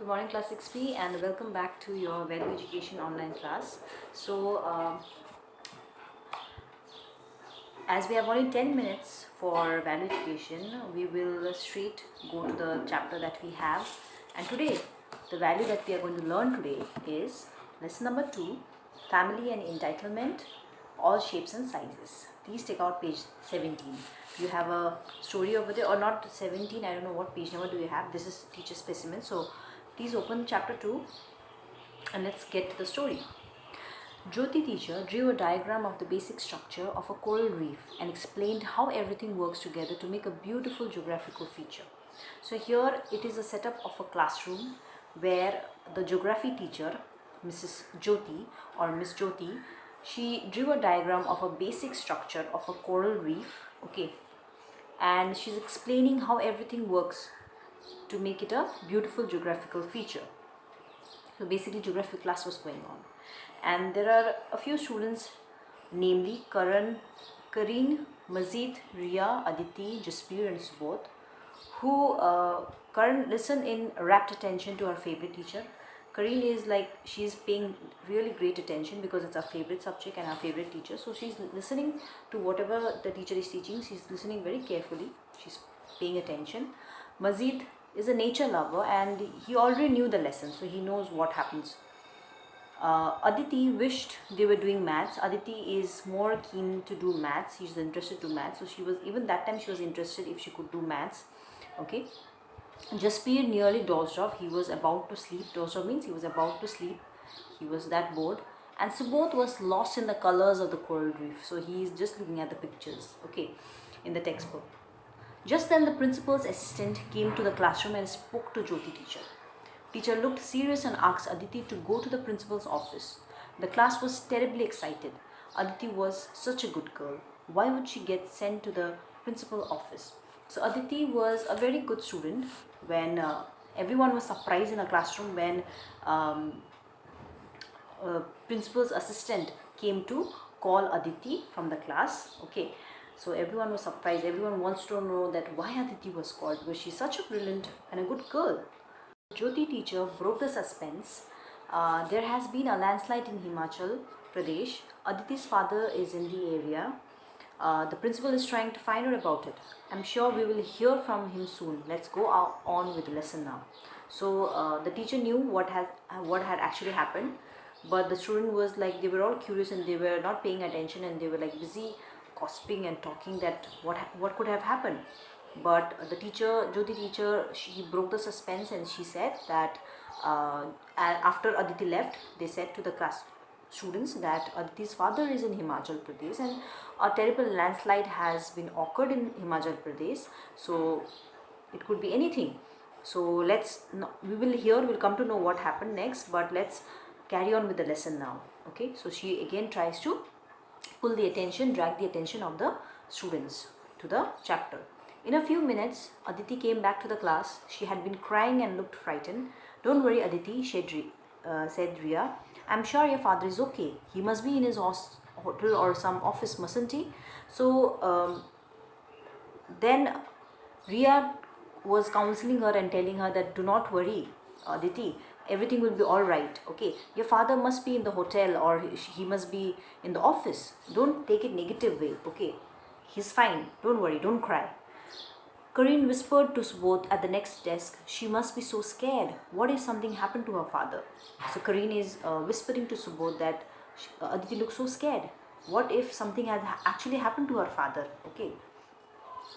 Good morning, class 6B, and welcome back to your Value Education online class. As we have only 10 minutes for Value Education, we will straight go to the chapter that we have. And today, the value that we are going to learn today is lesson number 2, Family and Entitlement, All Shapes and Sizes. Please take out page 17. You have a story over there, or not 17, I don't know what page number do you have. This is teacher specimen. So please open chapter 2 and let's get to the story. Jyoti teacher drew a diagram of the basic structure of a coral reef and explained how everything works together to make a beautiful geographical feature. So here it is a setup of a classroom where the geography teacher, Mrs. Jyoti or Miss Jyoti, she drew a diagram of a basic structure of a coral reef, okay, and she's explaining how everything works to make it a beautiful geographical feature. So basically geography class was going on, and there are a few students, namely Kareen, Mazid, Ria, Aditi, Jaspir and Subodh, who Karan listen in rapt attention to her favorite teacher. Kareen is like, she's paying really great attention because it's her favorite subject and her favorite teacher. So she's listening to whatever the teacher is teaching. She's listening very carefully. She's paying attention. Mazid is a nature lover and he already knew the lesson, so he knows what happens. Aditi wished they were doing maths. Aditi is more keen to do maths. She's interested to maths. So she was, even that time she was interested if she could do maths. Okay. Jaspir nearly dozed off. He was about to sleep. Dozed off means he was about to sleep. He was that bored. And Subodh was lost in the colors of the coral reef. So he is just looking at the pictures, okay, in the textbook. Just then the principal's assistant came to the classroom and spoke to Jyoti teacher. Teacher looked serious and asked Aditi to go to the principal's office. The class was terribly excited. Aditi was such a good girl. Why would she get sent to the principal's office? So Aditi was a very good student. When everyone was surprised in a classroom when principal's assistant came to call Aditi from the class. Okay, so everyone was surprised. Everyone wants to know that why Aditi was called, because she's such a brilliant and a good girl. Jyoti teacher broke the suspense. There has been a landslide in Himachal Pradesh. Aditi's father is in the area. The principal is trying to find out about it. I'm sure we will hear from him soon. Let's go on with the lesson now. So the teacher knew what had actually happened, but the student was like, they were all curious and they were not paying attention and they were like busy gossiping and talking that what could have happened. But the teacher, Jyoti teacher, she broke the suspense and she said that after Aditi left, they said to the class students that Aditi's father is in Himachal Pradesh and a terrible landslide has been occurred in Himachal Pradesh. So it could be anything. So we'll come to know what happened next, but let's carry on with the lesson now. Okay, so she again tries to drag the attention of the students to the chapter. In a few minutes, Aditi came back to the class. She had been crying and looked frightened. Don't worry, Aditi, said Ria. I'm sure your father is okay. He must be in his hotel or some office, mustn't he? So then Ria was counseling her and telling her that do not worry, Aditi, everything will be all right. Okay, your father must be in the hotel or he must be in the office. Don't take it negative way. Okay, he's fine. Don't worry, don't cry. Kareen whispered to Subodh at the next desk, she must be so scared. What if something happened to her father? So Kareen is whispering to Subodh that Aditi looks so scared. What if something had actually happened to her father? Okay.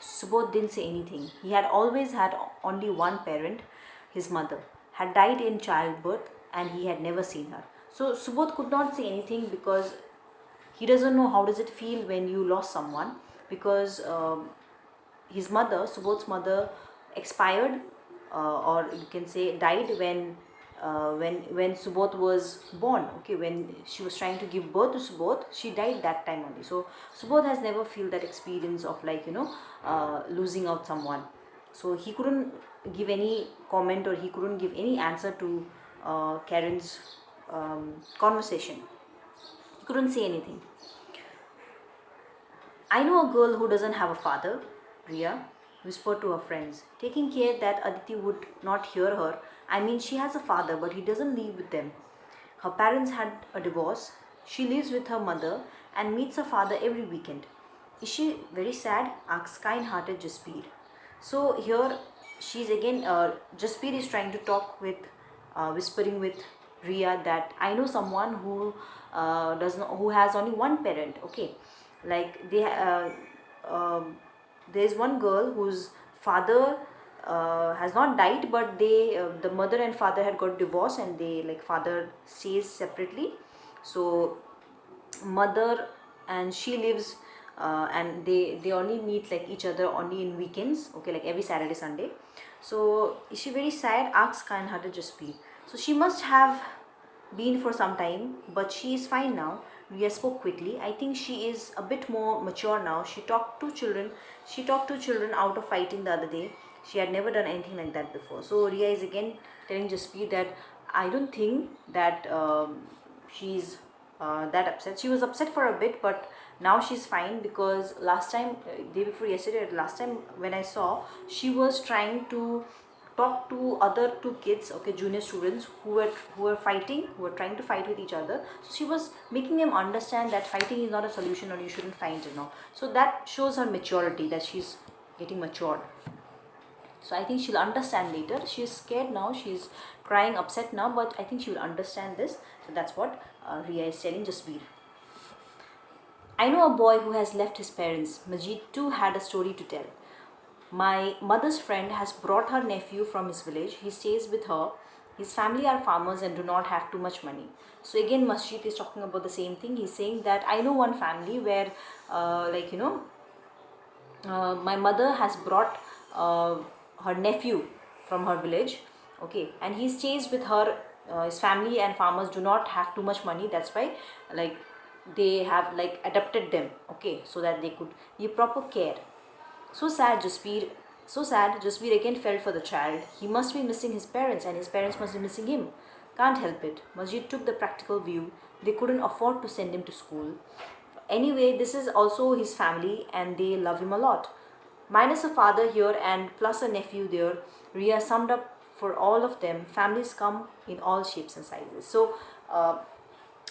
Subodh didn't say anything. He had always had only one parent, his mother, had died in childbirth and he had never seen her. So Subodh could not say anything because he doesn't know how does it feel when you lost someone, because his mother, Subodh's mother, expired or you can say died when Subodh was born. Okay, when she was trying to give birth to Subodh, she died that time only. So Subodh has never feel that experience of like losing out someone. So he couldn't give any comment or he couldn't give any answer to Karen's conversation. He couldn't say anything. I know a girl who doesn't have a father, Ria whispered to her friends, taking care that Aditi would not hear her. I mean, she has a father, but he doesn't live with them. Her parents had a divorce. She lives with her mother and meets her father every weekend. Is she very sad? Asks kind-hearted Jaspir. So here she's again, Jaspir is trying to talk with, whispering with Ria that I know someone who does not, who has only one parent. Okay, like there's one girl whose father has not died, but the mother and father had got divorced, and they, like, father stays separately. So mother and she lives, and they only meet like each other only in weekends, okay, like every Saturday, Sunday. So is she very sad? Asks kind-hearted Jaspir. So she must have been for some time, but she is fine now. Ria spoke quickly. I think she is a bit more mature now. She talked to children out of fighting the other day. She had never done anything like that before. So Ria is again telling Jaspir that I don't think that she's that upset. She was upset for a bit, but now she's fine, because last time, day before yesterday, last time when I saw, she was trying to talk to other two kids, okay, junior students who were fighting, who were trying to fight with each other. So she was making them understand that fighting is not a solution, or you shouldn't fight, So that shows her maturity, that she's getting matured. So I think she'll understand later. She's scared now, she's crying, upset now, but I think she will understand this. So that's what Ria is telling Jasbir. I know a boy who has left his parents. Majid too had a story to tell. My mother's friend has brought her nephew from his village. He stays with her. His family are farmers and do not have too much money. So again, Masjid is talking about the same thing. He's saying that I know one family where, my mother has brought her nephew from her village, okay, and he stays with her. His family and farmers do not have too much money. That's why, like, they have, like, adopted them, okay, so that they could give proper care. So sad, Jaspir. So sad, Jaspir again felt for the child. He must be missing his parents, and his parents must be missing him. Can't help it. Masjid took the practical view. They couldn't afford to send him to school. Anyway, this is also his family, and they love him a lot. Minus a father here and plus a nephew there, Ria summed up for all of them. Families come in all shapes and sizes. So,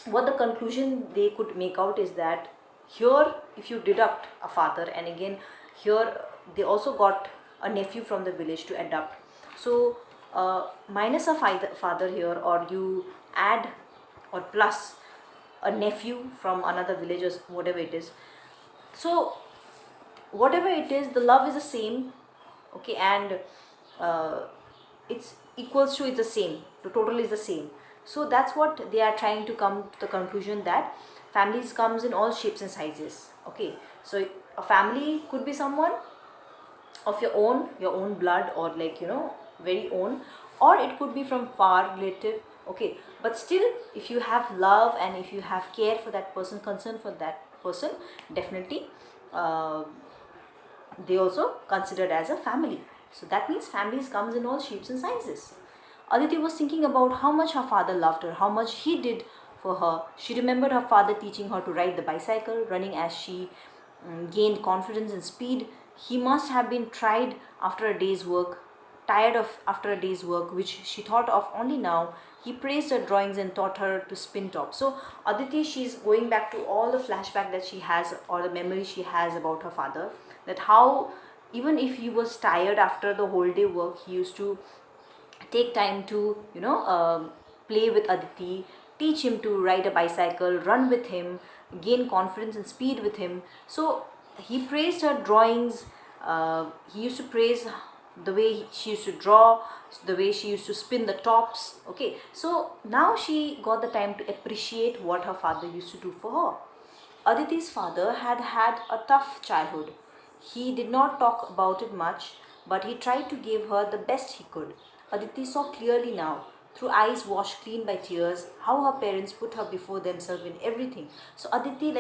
what the conclusion they could make out is that here, if you deduct a father, and again here they also got a nephew from the village to adopt. So minus a father here, or you add or plus a nephew from another village, or whatever it is. So whatever it is, the love is the same, okay, and it's equals to, it's the same, the total is the same. So that's what they are trying to come to the conclusion, that families comes in all shapes and sizes, okay. So a family could be someone of your own blood, or, like, very own, or it could be from far relative, okay. But still, if you have love and if you have care for that person, concern for that person, definitely they also considered as a family. So that means families comes in all shapes and sizes. Aditi was thinking about how much her father loved her, how much he did for her. She remembered her father teaching her to ride the bicycle, running as she gained confidence and speed. He must have been tired after a day's work, after a day's work, which she thought of only now. He praised her drawings and taught her to spin tops. So Aditi, she's going back to all the flashback that she has, or the memory she has about her father, that how even if he was tired after the whole day work, he used to take time to play with Aditi, teach him to ride a bicycle, run with him, gain confidence and speed with him. So he praised her drawings. He used to praise the way she used to draw, the way she used to spin the tops, okay. So now she got the time to appreciate what her father used to do for her. Aditi's father had had a tough childhood. He did not talk about it much, but he tried to give her the best he could. Aditi saw clearly now, through eyes washed clean by tears, how her parents put her before themselves in everything. So Aditi,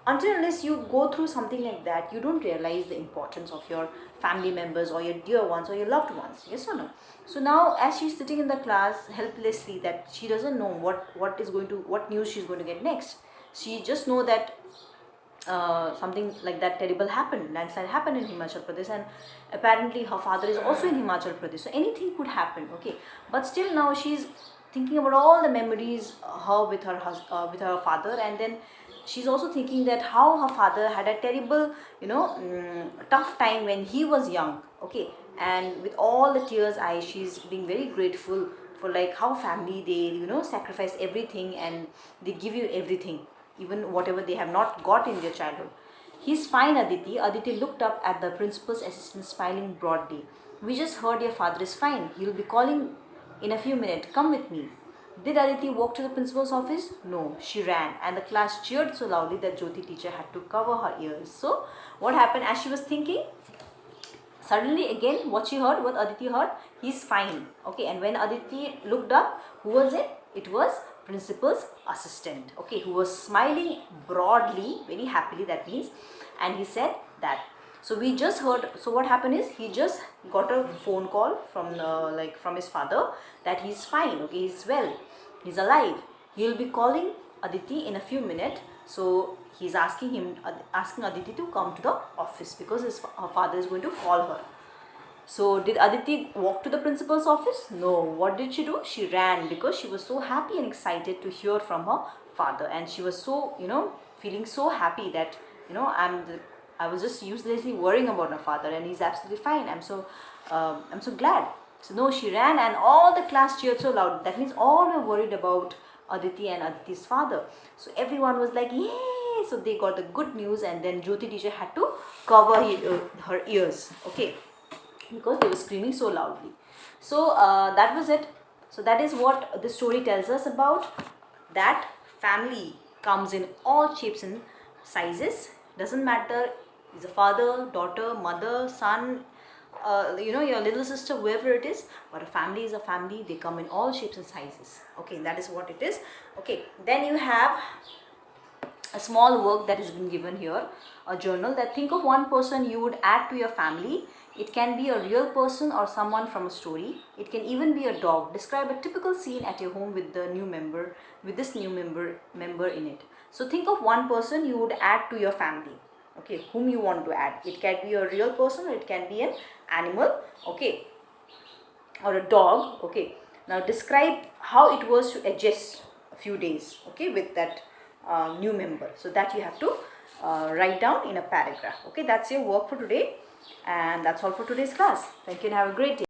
until unless you go through something like that, you don't realize the importance of your family members, or your dear ones, or your loved ones. Yes or no? So now, as she's sitting in the class helplessly, that she doesn't know what news she's going to get next. She just know that something like that terrible happened, landslide happened in Himachal Pradesh, and apparently her father is also in Himachal Pradesh, so anything could happen. Okay, but still now she's thinking about all the memories, her with her with her father, and then she's also thinking that how her father had a terrible, tough time when he was young. Okay, and with all the tears eyes, she's being very grateful for like how family, they sacrifice everything and they give you everything, even whatever they have not got in their childhood. He's fine, Aditi. Aditi looked up at the principal's assistant, smiling broadly. We just heard your father is fine. He'll be calling in a few minutes. Come with me. Did Aditi walk to the principal's office? No, she ran, and the class cheered so loudly that Jyoti teacher had to cover her ears. So, what happened as she was thinking? Suddenly again, what she heard, what Aditi heard, he's fine. Okay, and when Aditi looked up, who was it? It was principal's assistant. Okay, who was smiling broadly, very happily, that means, and he said that. So we just heard. So what happened is he just got a phone call from from his father that he's fine. Okay, he's well, he's alive. He'll be calling Aditi in a few minutes. So he's asking Aditi to come to the office because her father is going to call her. So did Aditi walk to the principal's office? No. What did she do? She ran because she was so happy and excited to hear from her father, and she was so feeling so happy that I was just uselessly worrying about my father, and he's absolutely fine. I'm so glad. So no, she ran, and all the class cheered so loud. That means all were worried about Aditi and Aditi's father. So everyone was like, yay! So they got the good news, and then Jyoti teacher had to cover her ears. Okay, because they were screaming so loudly. So that was it. So that is what the story tells us about, that family comes in all shapes and sizes. Doesn't matter, is a father, daughter, mother, son, your little sister, whoever it is, but a family is a family. They come in all shapes and sizes. Okay, that is what it is. Okay, then you have a small work that has been given here, a journal, that think of one person you would add to your family. It can be a real person or someone from a story. It can even be a dog. Describe a typical scene at your home with this new member in it. So think of one person you would add to your family. Okay, whom you want to add. It can be a real person or it can be an animal. Okay, or a dog. Okay, now describe how it was to adjust a few days, okay, with that new member. So that you have to write down in a paragraph. Okay, that's your work for today, and that's all for today's class. Thank you and have a great day.